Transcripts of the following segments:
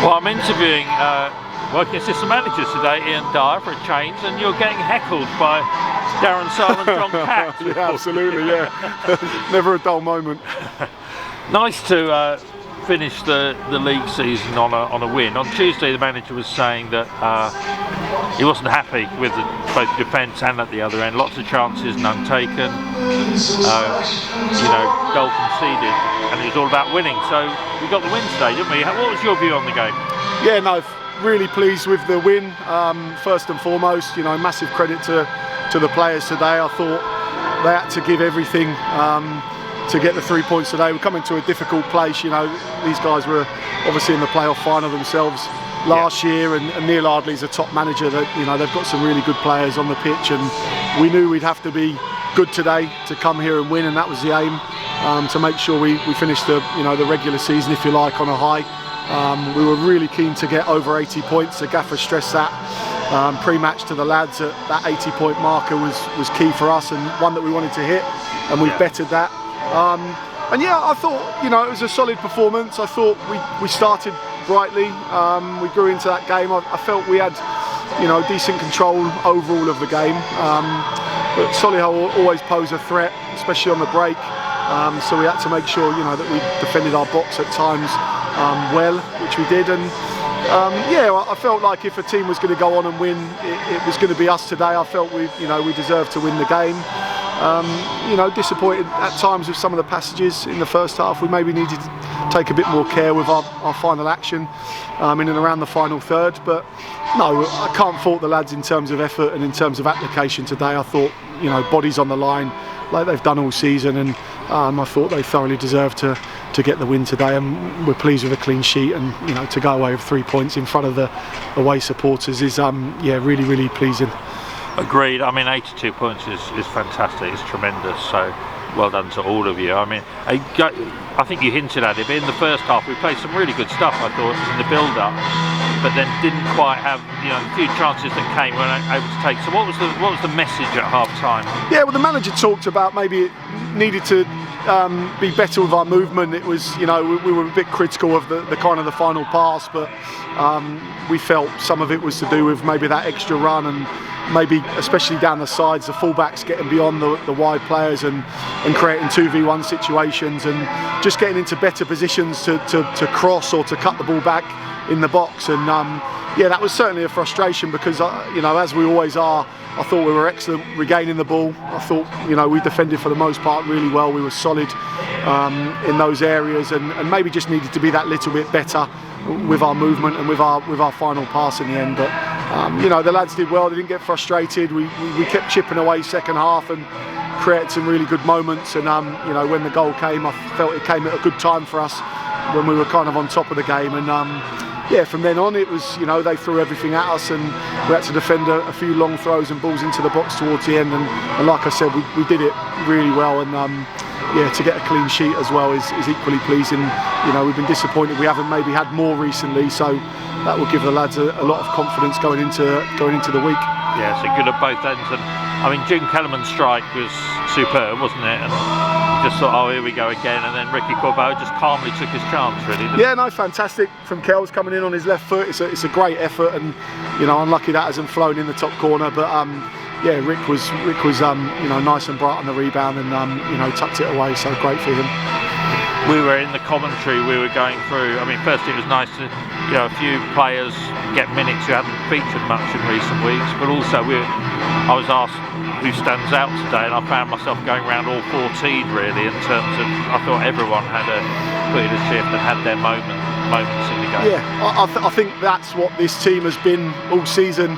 Well, I'm interviewing working assistant managers today, Ian Dyer, for a change, and you're getting heckled by Darren Searle and John Catt. Yeah, absolutely, yeah. Never a dull moment. Nice to finish the league season on a win. On Tuesday, the manager was saying that he wasn't happy with both defence and at the other end. Lots of chances, none taken. Goal conceded, and it was all about winning. So we got the win today, didn't we? What was your view on the game? Yeah, no, really pleased with the win. First and foremost, massive credit to the players today. I thought they had to give everything to get the 3 points today. We're coming to a difficult place. These guys were obviously in the playoff final themselves last year, and Neil Ardley's a top manager. That they've got some really good players on the pitch, and we knew we'd have to be good today to come here and win, and that was the aim, to make sure we finished the regular season, if you like, on a high. We were really keen to get over 80 points. The gaffer stressed that pre-match to the lads. That 80-point marker was key for us, and one that we wanted to hit, and we've bettered that. And yeah, I thought it was a solid performance. I thought we started brightly. We grew into that game. I felt we had decent control overall of the game. But Solihull always pose a threat, especially on the break. So we had to make sure that we defended our box at times well, which we did. And I felt like if a team was going to go on and win, it was going to be us today. I felt we deserved to win the game. Disappointed at times with some of the passages in the first half. We maybe needed to take a bit more care with our final action in and around the final third. But no, I can't fault the lads in terms of effort and in terms of application today. I thought, bodies on the line like they've done all season, and I thought they thoroughly deserved to get the win today, and we're pleased with a clean sheet, and to go away with 3 points in front of the away supporters is really, really pleasing. Agreed. I mean, 82 points is fantastic. It's tremendous. So well done to all of you. I mean, I think you hinted at it, but in the first half we played some really good stuff, I thought, in the build-up, but then didn't quite have the few chances that came, we weren't able to take. So what was the message at half-time? Yeah, well, the manager talked about maybe it needed to be better with our movement. It was, we were a bit critical of the kind of the final pass, but we felt some of it was to do with maybe that extra run, and maybe especially down the sides, the fullbacks getting beyond the wide players and creating 2v1 situations, and just getting into better positions to cross or to cut the ball back in the box. And that was certainly a frustration, because as we always are, I thought we were excellent regaining the ball. I thought we defended for the most part really well. We were solid in those areas, and maybe just needed to be that little bit better with our movement and with our final pass in the end. But the lads did well. They didn't get frustrated. We kept chipping away second half and created some really good moments. And when the goal came, I felt it came at a good time for us when we were kind of on top of the game. And from then on it was, they threw everything at us, and we had to defend a few long throws and balls into the box towards the end. And like I said, we did it really well. And to get a clean sheet as well is equally pleasing. We've been disappointed we haven't maybe had more recently, so that will give the lads a lot of confidence going into the week. Yeah, so good at both ends. And I mean, June Kellerman's strike was superb, wasn't it? And you just thought, oh, here we go again. And then Ricky Corbeau just calmly took his chance, really. Yeah, no, fantastic from Kells coming in on his left foot. It's a great effort, and unlucky that hasn't flown in the top corner, but Rick was nice and bright on the rebound, and tucked it away, so great for him. We were in the commentary, we were going through, I mean, first it was nice to, a few players get minutes who hadn't featured much in recent weeks, but also I was asked who stands out today, and I found myself going around all 14 really, in terms of, I thought everyone had put in a shift and had their moments in the game. Yeah, I think that's what this team has been all season.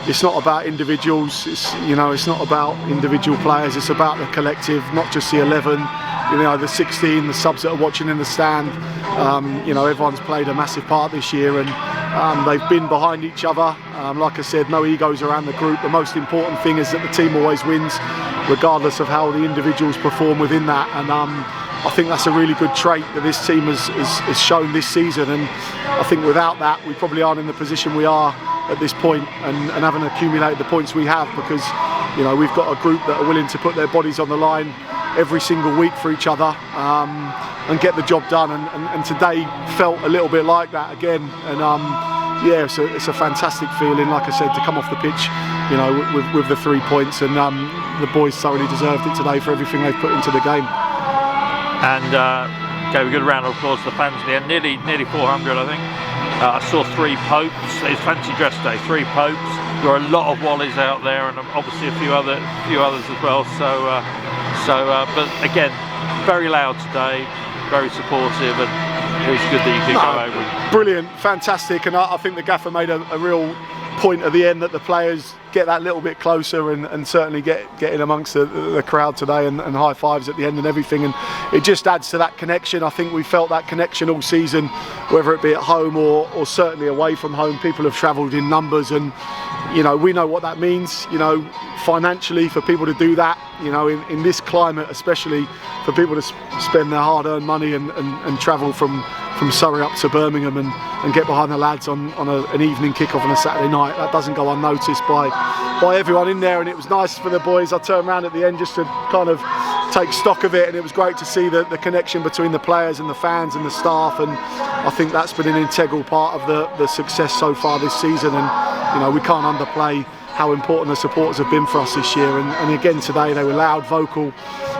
It's not about individuals. It's not about individual players. It's about the collective, not just the 11. The 16, the subs that are watching in the stand. Everyone's played a massive part this year, and they've been behind each other. Like I said, no egos around the group. The most important thing is that the team always wins, regardless of how the individuals perform within that. And I think that's a really good trait that this team has shown this season. And I think without that, we probably aren't in the position we are at this point, and haven't accumulated the points we have, because we've got a group that are willing to put their bodies on the line every single week for each other and get the job done. And today felt a little bit like that again. And yeah, it's a fantastic feeling, like I said, to come off the pitch, you know, with the 3 points. And the boys thoroughly deserved it today for everything they've put into the game. And gave a good round of applause to the fans in the end, nearly 400, I think. I saw 3 popes. It's fancy dress day. 3 popes. There are a lot of Wallies out there, and obviously a few others as well. But again, very loud today, very supportive, and it was good that you could go over. Brilliant, fantastic, and I think the gaffer made a real point at the end that the players get that little bit closer and certainly get in amongst the crowd today and high fives at the end and everything, and it just adds to that connection. I think we felt that connection all season, whether it be at home or certainly away from home. People have travelled in numbers, and you know, we know what that means, you know, financially, for people to do that, you know, in this climate, especially for people to spend their hard-earned money and travel from Surrey up to Birmingham and get behind the lads on an evening kick-off on a Saturday night. That doesn't go unnoticed by everyone in there, and it was nice for the boys. I turned around at the end just to kind of take stock of it, and it was great to see the connection between the players and the fans and the staff, and I think that's been an integral part of the success so far this season. And you know, we can't underplay how important the supporters have been for us this year, and again today they were loud, vocal,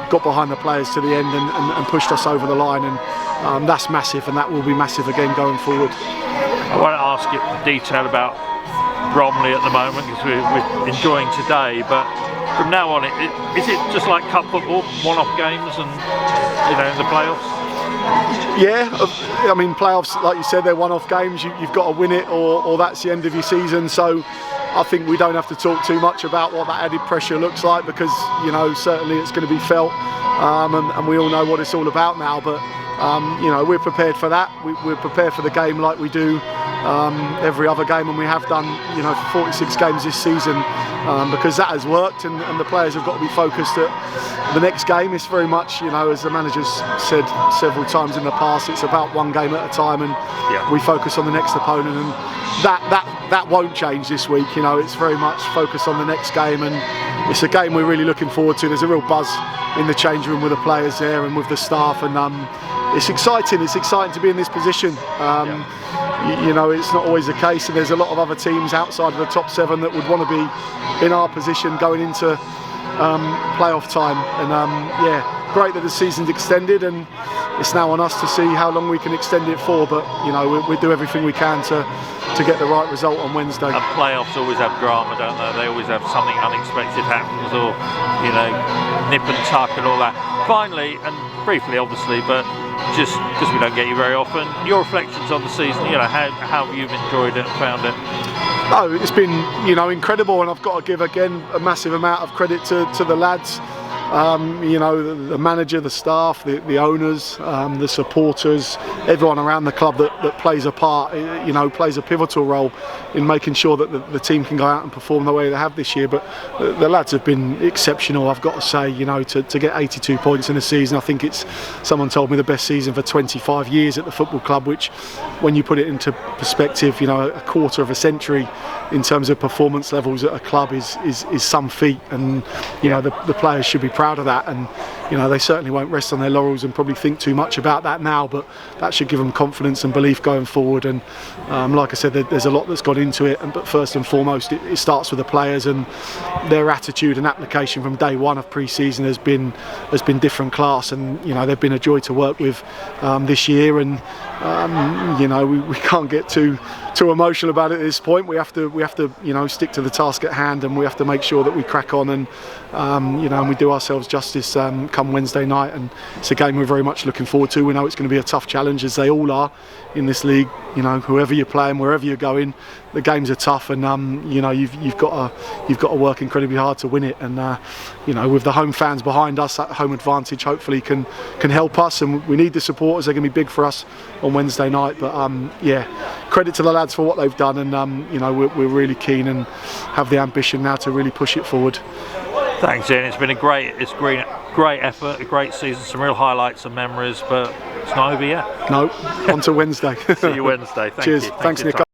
got behind the players to the end and pushed us over the line, and that's massive, and that will be massive again going forward. I want to ask you detail about Bromley at the moment, because we're enjoying today, but from now on, is it just like cup football, one-off games, and you know, in the playoffs? Yeah, I mean, playoffs, like you said, they're one-off games. You've got to win it, or that's the end of your season. So I think we don't have to talk too much about what that added pressure looks like, because you know, certainly it's going to be felt, and we all know what it's all about now. But you know, we're prepared for that. We're prepared for the game like we do every other game, and we have done, you know, for 46 games this season, because that has worked, and the players have got to be focused at the next game. It's very much, you know, as the manager's said several times in the past, it's about one game at a time, and we focus on the next opponent, and that won't change this week. You know, it's very much focused on the next game, and it's a game we're really looking forward to. There's a real buzz in the change room with the players there and with the staff, and it's exciting. It's exciting to be in this position. You know, it's not always the case, and there's a lot of other teams outside of the top 7 that would want to be in our position going into playoff time. And yeah, great that the season's extended, and it's now on us to see how long we can extend it for. But you know, we do everything we can to get the right result on Wednesday. And playoffs always have drama, don't they? They always have something unexpected happens, or you know, nip and tuck and all that. Finally, and briefly obviously, but just because we don't get you very often, your reflections on the season, you know, how you've enjoyed it and found it. Oh, it's been, you know, incredible, and I've got to give again a massive amount of credit to the lads. You know, the manager, the staff, the owners, the supporters, everyone around the club that plays a part, you know, plays a pivotal role in making sure that the team can go out and perform the way they have this year. But the lads have been exceptional, I've got to say. You know, to get 82 points in a season, I think it's, someone told me, the best season for 25 years at the football club, which, when you put it into perspective, you know, a quarter of a century in terms of performance levels at a club is some feat, and you know, the players should be proud of that, and you know, they certainly won't rest on their laurels and probably think too much about that now, but that should give them confidence and belief going forward. And like I said, there's a lot that's gone into it, but first and foremost it starts with the players, and their attitude and application from day one of pre-season has been different class, and you know, they've been a joy to work with this year. And you know, we can't get too emotional about it at this point. We have to you know, stick to the task at hand, and we have to make sure that we crack on, and you know, and we do ourselves justice come Wednesday night. And it's a game we're very much looking forward to. We know it's going to be a tough challenge, as they all are in this league. You know, whoever you're playing, wherever you're going, the games are tough, and you know, you've got to work incredibly hard to win it. And you know, with the home fans behind us, that home advantage hopefully can help us, and we need the supporters. They're going to be big for us on Wednesday night. But yeah, credit to the lads for what they've done, and you know, we're really keen and have the ambition now to really push it forward. Thanks, Ian. It's been a great effort, a great season, some real highlights and memories, but it's not over yet. No, on to Wednesday. See you Wednesday. Thank Cheers. you. Thanks, Nick.